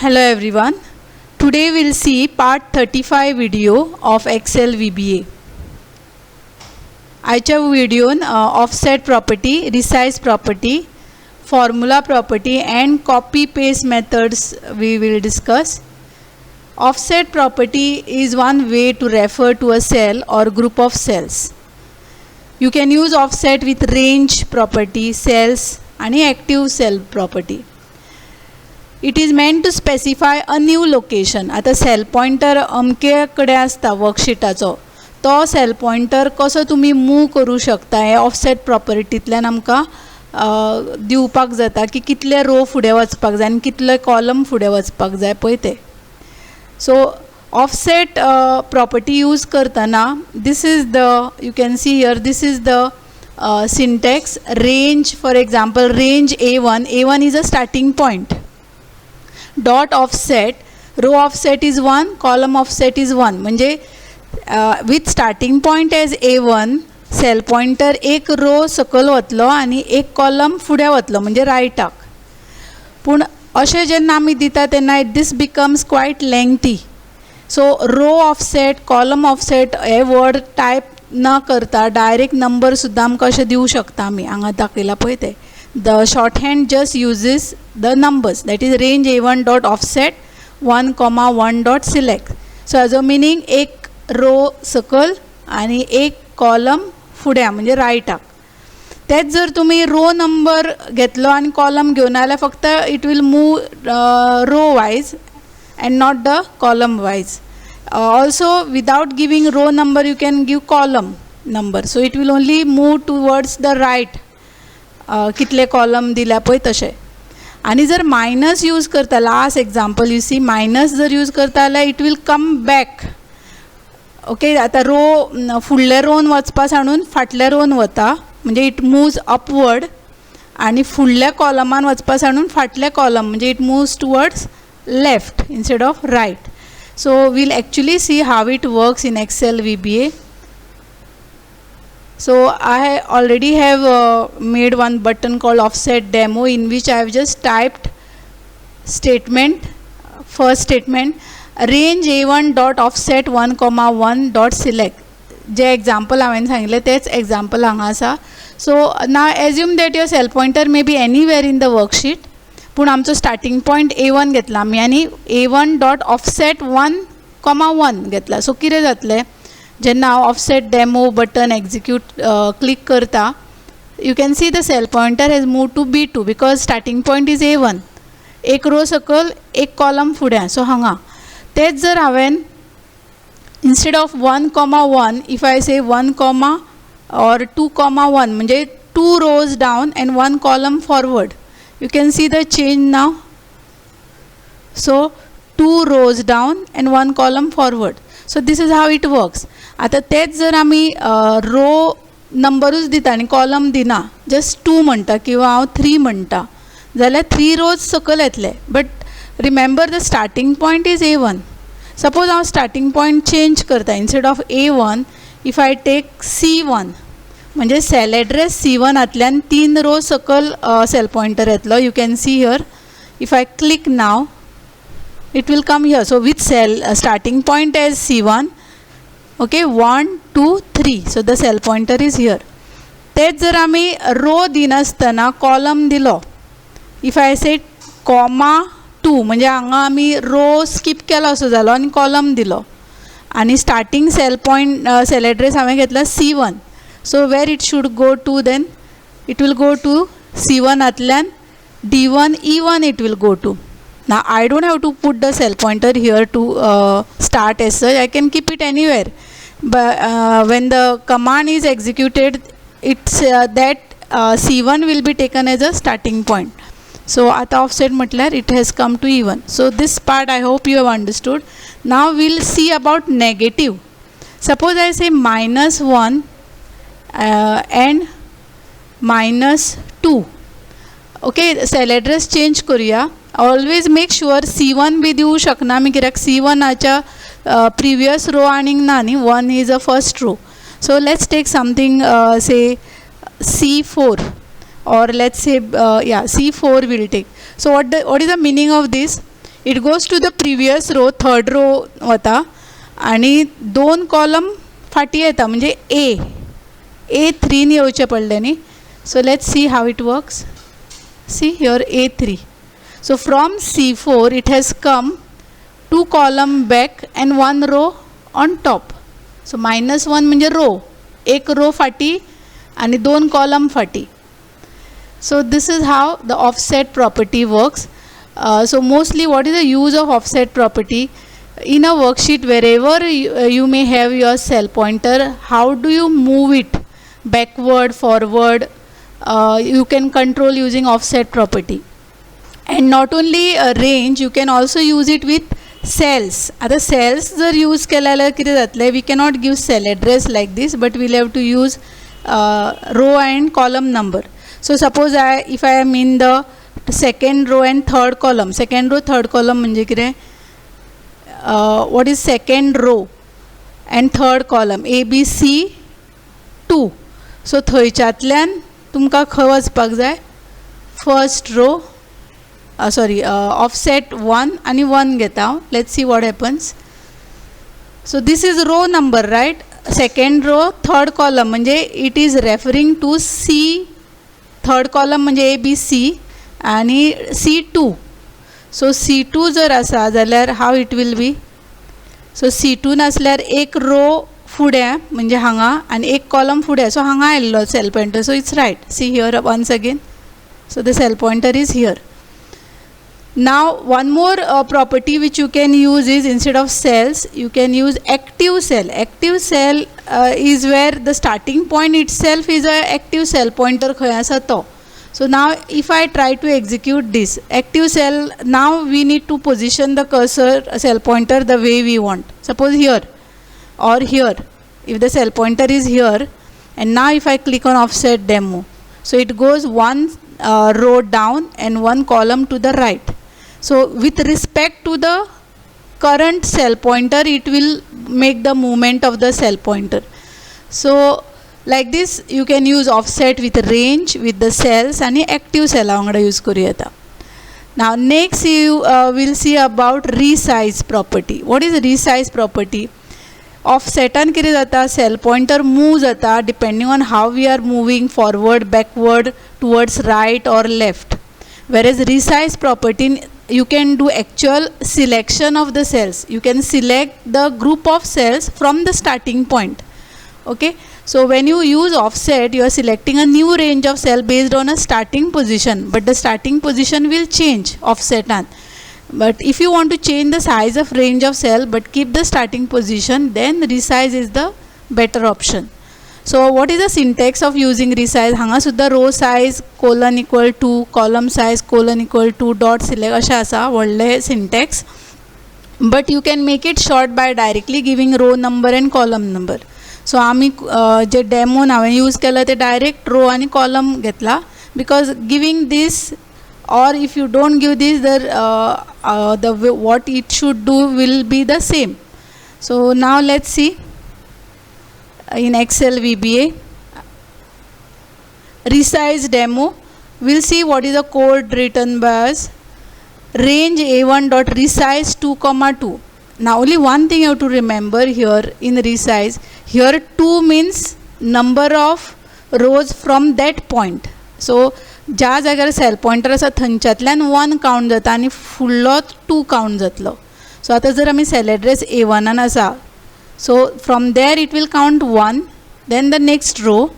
Hello everyone. Today we'll see part 35 video of Excel VBA. आजच्या व्हिडिओन offset property, resize property, formula property and copy paste methods we will discuss. Offset property is one way to refer to a cell or group of cells. You can use offset with range property, cells and active cell property. It is meant to specify a new location. आता cell pointer अमके कडेन आसता वर्कशीटाचो, तो cell pointer कसो तुमी move करू शकता हे offset प्रॉपर्टींतल्यान आमकां दिवपाक जाता की कितले रो फुडें वचपाक जाय आनी कितले कॉलम फुडें वचपाक जाय पळय ते. सो ऑफसेट प्रॉपर्टी यूज करतना this is the you can see here this is the syntax. Range, for example, range A1 is a starting point. Dot offset, row offset is 1, column offset is 1. म्हणजे with starting point as A1 cell pointer एक row सकल वतलो आनी एक column फुडें वतलो म्हणजे रायटाक. पूण अशें जेन्ना आमी दिता तेन्ना दीस बिकम्स क्वायट लेंथी. सो रो ऑफसेट, कॉलम ऑफसेट हे वर्ड टायप न करता डायरेक्ट नंबर सुद्दां आमकां अशें दिवं शकता आमी. हांगा दाखयला पळय ते. The shorthand just uses the numbers, that is range A1 dot offset 1, 1 dot select. So as a meaning एक रो सकल आणि एक कॉलम फुडें म्हणजे रायटाक. तेच जर तुम्ही रो नंबर घेतलो आणि कॉलम घेवन आल्यार फक्त it will move row wise and not the column wise. Also without giving row number you can give column number, so it will only move towards the right. कितले कॉलम दिल्या पळय तशें. आनी जर मायनस यूज करता, last example you see, minus जर use करता जाल्यार it will come back. Okay, आतां रो फुडल्या रोवन वचपा सांडून फाटल्या रोवन वता म्हणजे इट मूव्स अपवर्ड, आनी फुडल्या कॉलमान वचपा सांडून फाटल्या कॉलम म्हणजे it moves towards left instead of right. So we'll actually see how it works in Excel VBA. So I already have made one button called offset demo in which I have just typed statement, first statement, range A1 dot offset 1, 1 dot select. J example हांवें सांगिल्लें तेच example हांगा आसा. So now assume that your cell pointer may be anywhere in the worksheet. पूण आमचो starting point A1 घेतला आमी आनी A1 डॉट ऑफसेट 1, 1 घेतला. सो कितें जातलें, जेन्ना हांव offset demo button execute click करता, you can see the cell pointer has move to B2 because starting point is A1. एक रो सकल एक कॉलम फुडें. सो हांगा तेच जर हांवें इन्स्टेड ऑफ 1, 1 इफ आय से 1, or 2, 1 म्हणजे 2 rows down and 1 column forward. You can see the change now. So 2 rows down and 1 column forward. So this is how it works. आता तेच जर आमी रो नंबरूच दिता आनी कॉलम दिना, जस्ट 2 म्हणटा किंवा हांव 3 म्हणटा जाल्यार 3 rows सकल येतले. But remember the starting point is A1. Suppose हांव स्टार्टिंग पॉयंट चेंज करता, instead of A1 if I take C1 म्हणजे सेल एड्रेस C1तल्यान 3 रो सकल सेल पॉइंटर येतलो. You can see here if I click now it will come here. So with cell starting point as C1. Okay, 1, 2, 3. So the cell pointer is here. तेच जर आमी रो दिनासतना column दिलो, if I से 2 म्हणजे हांगा आमी रो स्कीप केलो असो जालो आनी कॉलम दिलो आनी starting cell point cell address हांवें घेतला C1. So where it should go to then? It will go to C1tल्यान D1, E1 it will go to. Now I don't have to put the cell pointer here to start as such. I can keep it anywhere. But when the command is executed, it's that C1 will be taken as a starting point. So आता offset म्हटल्यार it has come to E1. So this part I hope you have understood. Now we'll see about negative. Suppose I say -1 and -2. Okay, cell address change करूया. Always make sure C1 be दिवं शकना आमी, कित्याक C1च्या previous रो आनीक ना न्ही, 1 is a first row. So let's take something say C4 or let's say C4 will take. So what is the meaning of this? It goes to the previous row, third row वता आणि 2 column फाटी येता म्हणजे A3 येवचे पडले न्ही. So let's see how it works. See here A3. So from C4 it has come 2 column back and 1 row on top. So -1 म्हणजे row, एक row फाटी आणि 2 column फाटी. So this is how the offset property works. So mostly what is the use of offset property? In a worksheet, wherever you may have your cell pointer, how do you move it backward, forward? You can control using offset property. And not only range, you can also use it with cells. आता cells जर use केल्यार कितें जातलें, we cannot give cell address like this, but we'll have to use row and column number. So suppose if I am in the second row and third column, second row third column म्हणजे कितें, what is second row and third column, ABC2. So थंयच्यातल्यान तुमकां खंय वचपाक जाय, first row, offset 1 आणि 1 घेता. Let's see what happens. So this is row number, right? Second row third column म्हणजे it is referring to C, third column म्हणजे ABC आणि C2. So C2 जर आसा जाल्यार how it will be? So C2 नासल्यार एक row फुडें म्हणजे हांगा आणि एक column फुडें, so हांगा आयल्लो cell pointer. So it's right. See here once again. So the cell pointer is here. Now one more property which you can use is, instead of cells you can use active cell. Active cell is where the starting point itself is a active cell pointer खंय आसा तो. So now if I try to execute this active cell, now we need to position the cursor cell pointer the way we want. Suppose here or here, if the cell pointer is here, and now if I click on offset demo, so it goes 1 row down and 1 column to the right. So with respect to the current cell pointer, it will make the movement of the cell pointer. So like this you can use offset with range, with the cells आणि active cell वांगडा use करूं येता. Now next you will see about resize property. What is resize property? Offsetan कितें जाता, cell pointer move जाता depending on how we are moving forward, backward, towards right or left. Whereas resize property, you can do actual selection of the cells. You can select the group of cells from the starting point. Okay, so when you use offset, you are selecting a new range of cell based on a starting position, but the starting position will change offsetan. But if you want to change the size of range of cell but keep the starting position, then resize is the better option. So what is the syntax of using resize? हांगा सुद्दां row size colon equal to column size colon equal to dot select अशें आसा व्हडले syntax, but you can make it short by directly giving row number and column number. So आमी जे demo हांवें use केला ते direct row आणि column घेतला, because giving this, or if you don't give this, the what it should do will be the same. So now let's see in Excel VBA resize demo. We'll see what is the code written by us. Range A1 dot resize 2,2. Now only one thing you have to remember here in resize. Here 2 means number of rows from that point. So ज्या जाग्यार cell pointer आसा थंयच्यातल्यान 1 count जाता आनी फुडलो 2 count जातलो. सो आतां जर आमी सेल एड्रेस A1 आसा, so from there it will count 1, then the next row,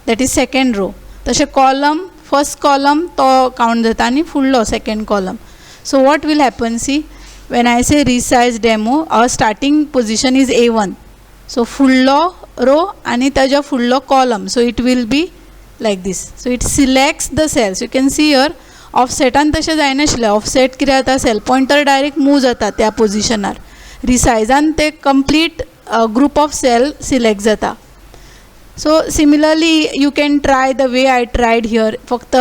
that is second row. तशें column, first column तो count जाता आनी फुडलो second column. So what will happen, see, when I say resize demo, our starting position is A1. So फुडलो row आनी ताज्या फुडलो column, so it will be like this. So it selects the cells. You can see here offsetan तशें जायनाशिल्लें. offset कितें जाता, cell pointer direct move जाता त्या positionar. resizean ते complete group of cell select जाता. So similarly you can try the way I tried here. फक्त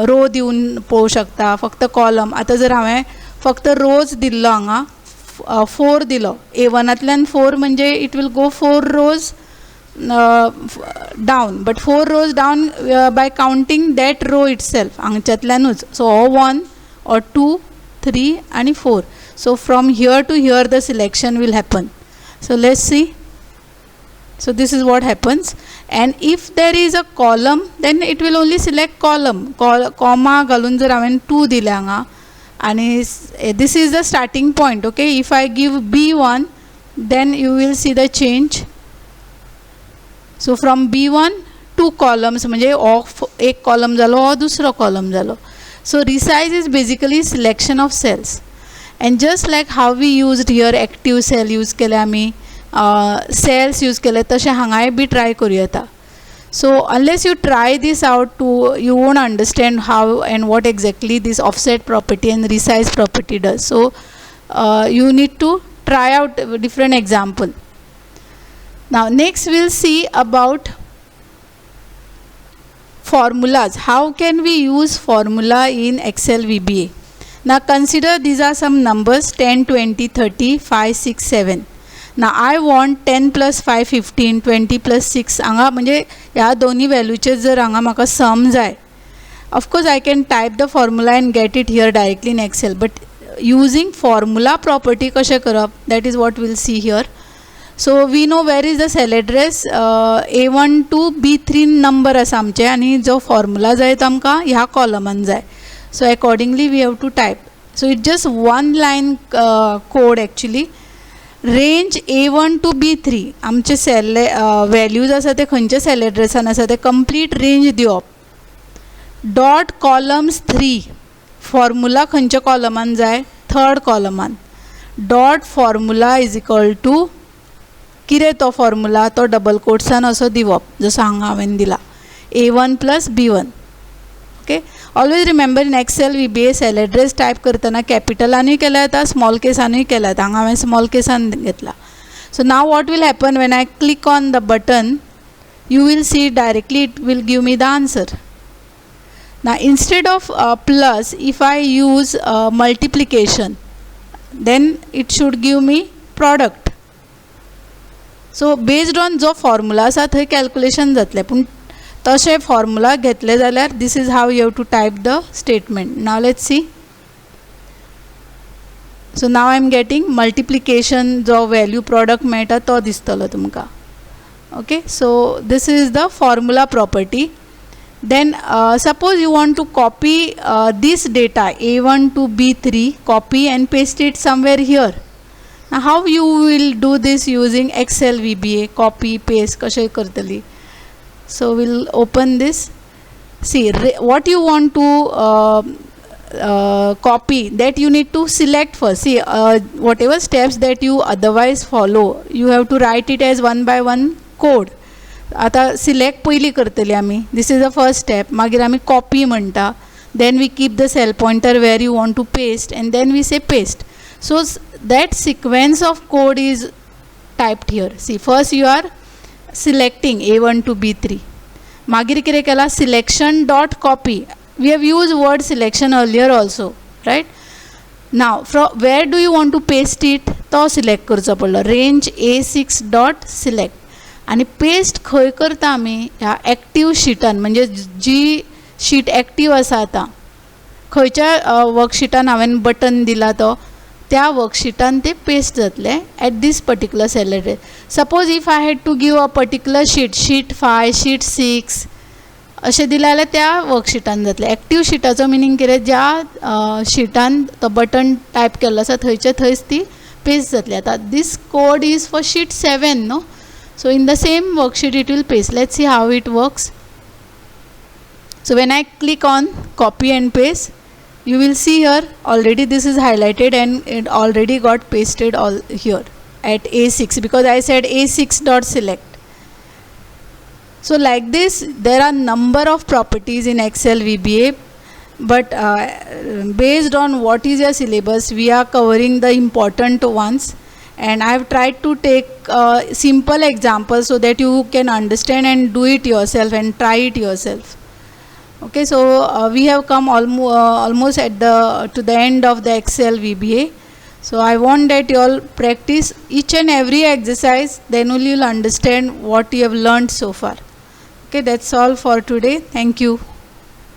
row दिवन पळोवं शकता, फक्त column. आतां जर हांवें फक्त rows दिल्लो हांगा 4 दिलो, A1तल्यान 4 म्हणजे it will go 4 rows down, but 4 rows down by counting that row itself हांगच्यातल्यानूच. So or 1 or 2 3 and 4. So from here to here the selection will happen. So let's see. So this is what happens, and if there is a column then it will only select column. Comma घालून जर हांवें 2 दिलें हांगा, आणि this is the starting point. Okay, if I give B1 then you will see the change. So from B1 2 columns म्हणजे एक column जालो or दुसरो column जालो. So resize is basically selection of cells, and just like how we used here active cell use केले आमी, cells use केले, तशें हांगाय बी try करूं येता. So unless you try this out, you won't understand how and what exactly this offset property and resize property does. So you need to try out a different example. Now next we'll see about formulas. How can we use formula in Excel VBA? Now consider these are some numbers 10, 20, 30, 5, 6, 7. Now I want 10 plus 5, 15, 20 plus 6. हांगा म्हणजे ह्या दोन्ही व्हॅल्यूचे जर हांगा म्हाका सम जाय, of course I can type the formula and get it here directly in Excel, but using formula property कशें करप, that is what we'll see here. So we know where is the cell address, A1 to B3 number आसा आमचे, आनी जो formula जाय तो आमकां ह्या कॉलमान जाय. So accordingly we have to type. So it's just one line code actually. Range A1 to B3 आमचे सेल वॅल्यूज आसा ते खंयचे सेल एड्रेसान आसा ते कंप्लीट रेंज दिवप. डॉट कॉलम्स 3 फॉर्मुला खंयच्या कॉलमान जाय, थर्ड कॉलमान. Dot formula is equal to कितें तो फॉर्मुला, तो डबल कोट्सान असो दिवप जसो हांगा हांवें दिला, A1 plus B1. Okay, always remember in Excel VBA cell address type करतना कॅपिटलानूय केला येता, स्मॉल केसानूय केला येता. हांगा हांवें स्मॉल केसान घेतला. So now what will happen when I click on the button, you will see directly it will give me the answer. Now instead of plus, if I use multiplication, then it should give me product. So based on जो formula आसा थंय calculation जातलें, पूण तशें formula घेतले जाल्यार this is how you have to type the statement. Now let's see. So now I am getting multiplication, जो value product मेळटा तो दिसतलो तुमकां. Okay, so this is the formula property. Then suppose you want to copy this data A1 to B3, copy and paste it somewhere here. Now how you will do this using Excel VBA, copy paste कशें करतली. So we'll open this. See what you want to copy, that you need to select first. See whatever steps that you otherwise follow, you have to write it as one by one code. आता select पयली करतली आमी, this is the first step. मागीर आमी copy म्हणटा, then we keep the cell pointer where you want to paste, and then we say paste. So that sequence of code is typed here. See, first you are selecting A1 to B3. मागीर कितें केला, selection dot copy. We have used word selection earlier also, right? Now from where do you want to paste it, तो select करचो पडलो. range A6 dot select. आणि paste खंय करता आमी, ह्या एक्टीव शीटान, म्हणजे जी शीट एक्टीव आसा आतां, खंयच्या वर्कशीटान हांवें बटन दिला तो, त्या वर्कशीटान ते पेस्ट जातले at this particular cell address. Suppose if I had to give a particular sheet 5, sheet 6 अशें दिलें जाल्यार त्या वर्कशीटान जातलें. एक्टीव शीटाचो मिनींग कितें, ज्या शीटान तो बटन टायप केल्लो आसा थंयच्या थंयच ती पेस्ट जातली. आतां this code is for sheet 7 no. So in the same worksheet it will paste. Let's see how it works. So when I click on copy and paste, you will see here already this is highlighted and it already got pasted all here at A6, because I said A6 dot select. So like this there are number of properties in Excel VBA, but based on what is your syllabus, we are covering the important ones. And I have tried to take simple examples so that you can understand and do it yourself and try it yourself. Okay, so we have come almost at to the end of the Excel VBA. So I want that you all practice each and every exercise, then only you will understand what you have learned so far. Okay, that's all for today. Thank you.